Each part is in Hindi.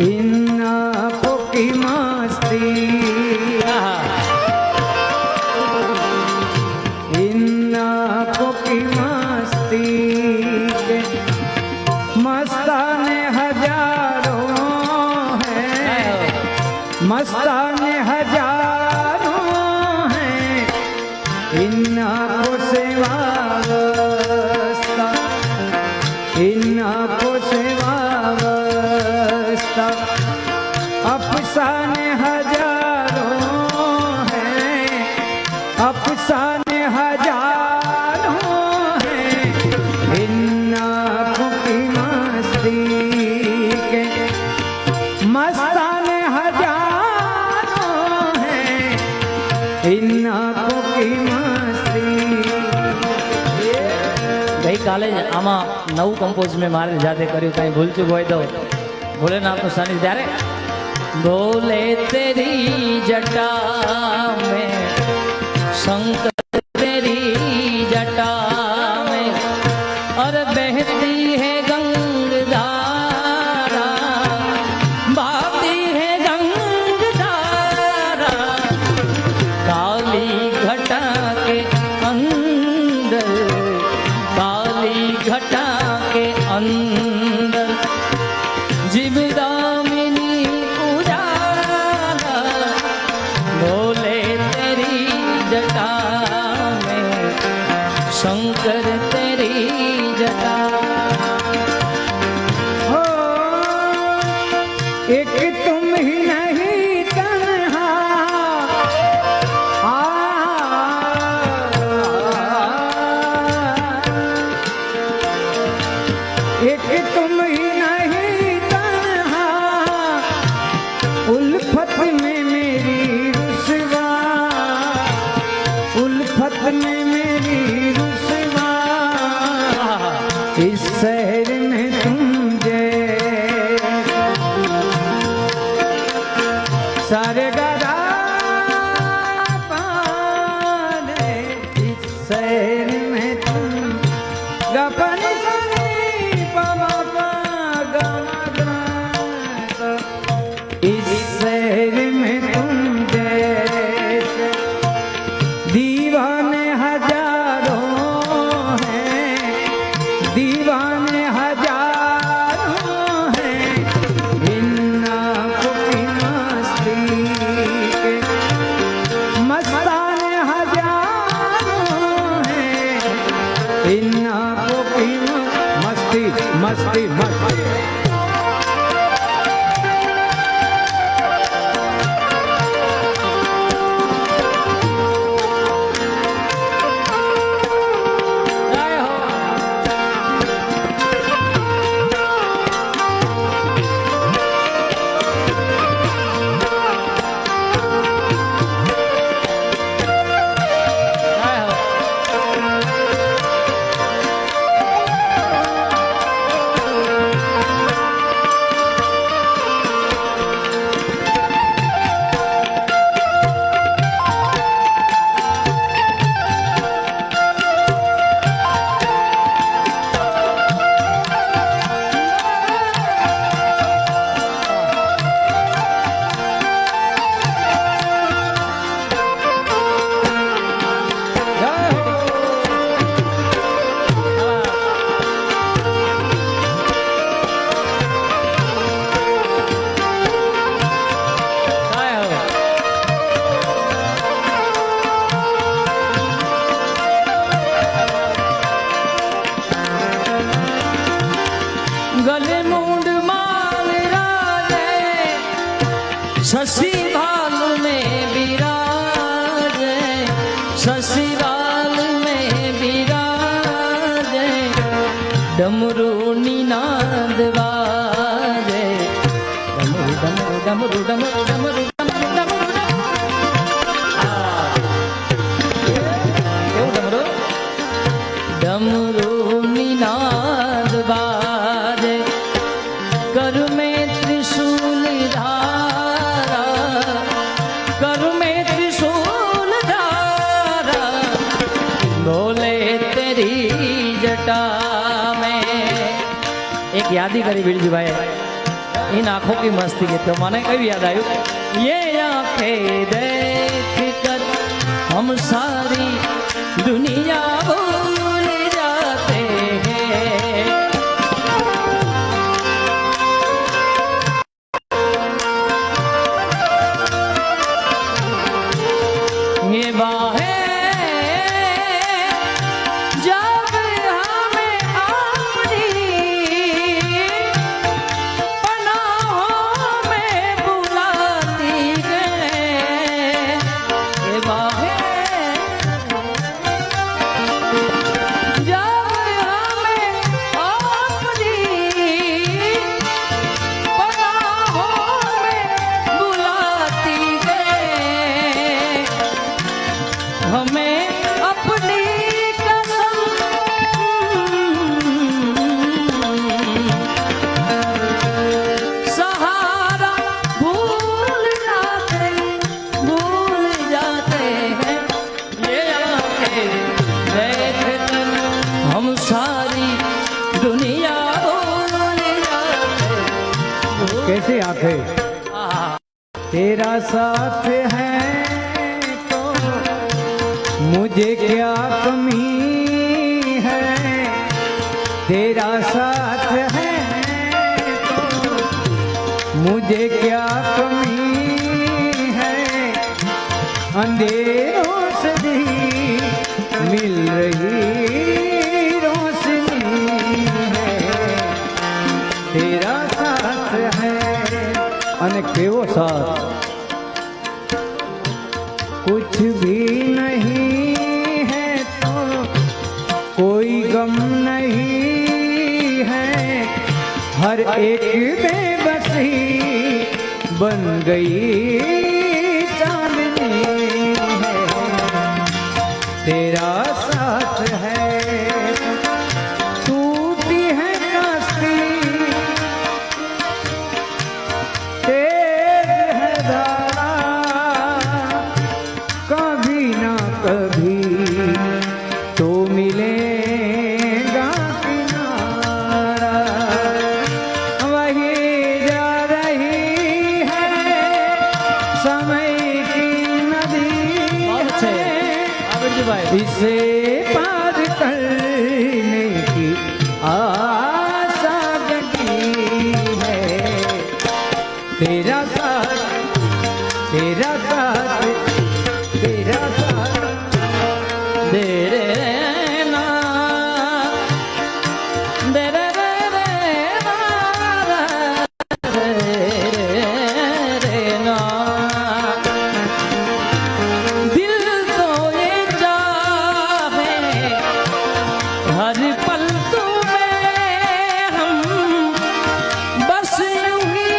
इन आँखों की मस्ती, इन आँखों की मस्ती के मस्ताने हजारों हैं, मस्ताने हजारों हैं। इन आँखों से वाबस्ता, इन आँखों से वाबस्ता अफसाने हजारों हैं, अफसाने हजारों हैं। इन आँखों की मस्ती के मस्ताने हजारों हैं। इन आँखों की मस्ती। गई काले आमा नव कंपोज में मारे जाते कर्યું कहीं भूल चूक હોય તો भोलेनाथ सानिध्य ત્યારે बोले तेरी जटा में शंकर तेरी जटा में और बहती है गंगधारा, बहती है गंगधारा काली घटा के अंदर, काली घटा के अंदर जीवदामिनी उजाला बोले तेरी जटा में शंकर तेरी जटा। हो एक तुम ही नहीं तन्हा, एक तुम ही नहीं तन्हा, उल्फत में मेरी रुसवा, उल्फत में मेरी रुसवा। इस शहर में तुम जैसा सारे गदा पाने, इस शहर में तुम गपनी सनी पमा गमा, इस शहर में तुम जैसे दीवाने हजारों हैं, दीवाने हजारों हैं। इन आँखों की मस्ती के मस्ताने हजारों हैं। इन आँखों की मस्ती मस्ती मस्ती। गले मूंड माल राजे शशि भाल में विराजे, शशि भाल में विराजे डमरू निनाद बाजे, डमरू डमरू डमरू डमरू डमरू डमरू डमरू डमरू निनाद बाजे कर में त्रिशूल धारा, कर में त्रिशूल धारा बोले तेरी जटा में। एक यादी करी बीरजी भाई इन आंखों की मस्ती के तो मैंने कभी याद आयु ये आंखें देख कर हम सारी दुनिया भूल जाते हैं। ये बाहें जब हमें अपनी पनाहों में बुलाती है, ये बाहें जब हमें अपनी पनाहों में बुलाती है, हमें अपनी कसम सहारा भूल जाते हैं। ये आंखें देख कर हम सारी दुनिया भूल जाते हैं। कैसे आंखें तेरा साथ है तो मुझे क्या कमी है, तेरा साथ है तो मुझे क्या कमी है, अंधेरों से भी मिल रही रोशनी है, तेरा साथ है। અને કેવો સાથ, कुछ भी नहीं है तो कोई गम नहीं है, हर एक बेबसी बन गई चांदनी है, तेरा साथ है। टूटी है कश्ती तेज है धारा, कभी ना कभी तो मिलेगा किनारा, वही जा रही है समय की नदी है, इसे पार करने की आशा जगी है, तेरा साथ तेरा साथ तेरा साथ दे रे ना दे रे ना रे ना, दिल तो ये चाहे हर पल तुम्हें हम बस यूं ही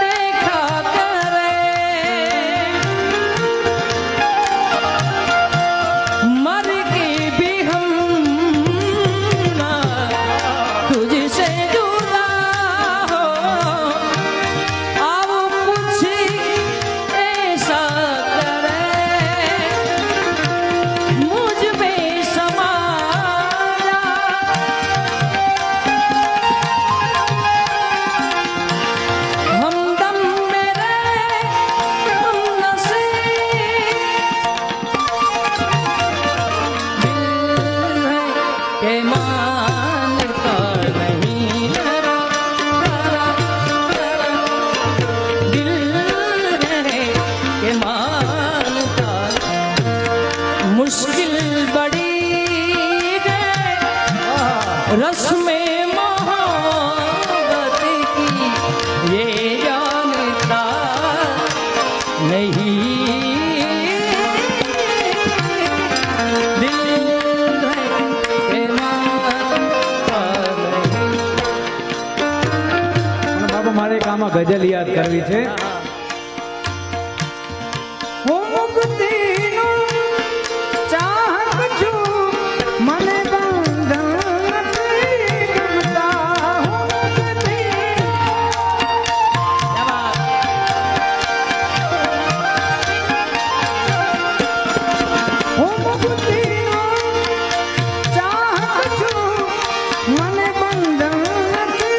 देखा करें, मर के भी हम ना तुझसे जुदा हो, अब कुछ ऐसा करे मुझ में समा जा, हमदम मेरे हमनसीब, दिल है के मानता नहीं डरा, दिल है के मानता, मुश्किल बड़ी है रस्म मोहब्बत की, ये जानता नहीं, दिल है के मानता नहीं। અને બાબા મારે એક આમાં ગઝલ યાદ કરવી છે। હું મુક્તિનું ચાહક છું, મને બંધન નથી ગમતા, હું મુક્તિનું ચાહક છું, મને બંધન નથી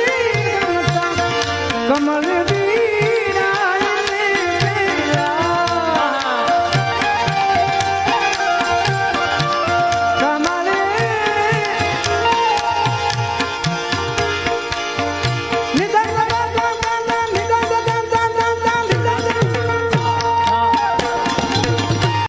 ગમતા, कमल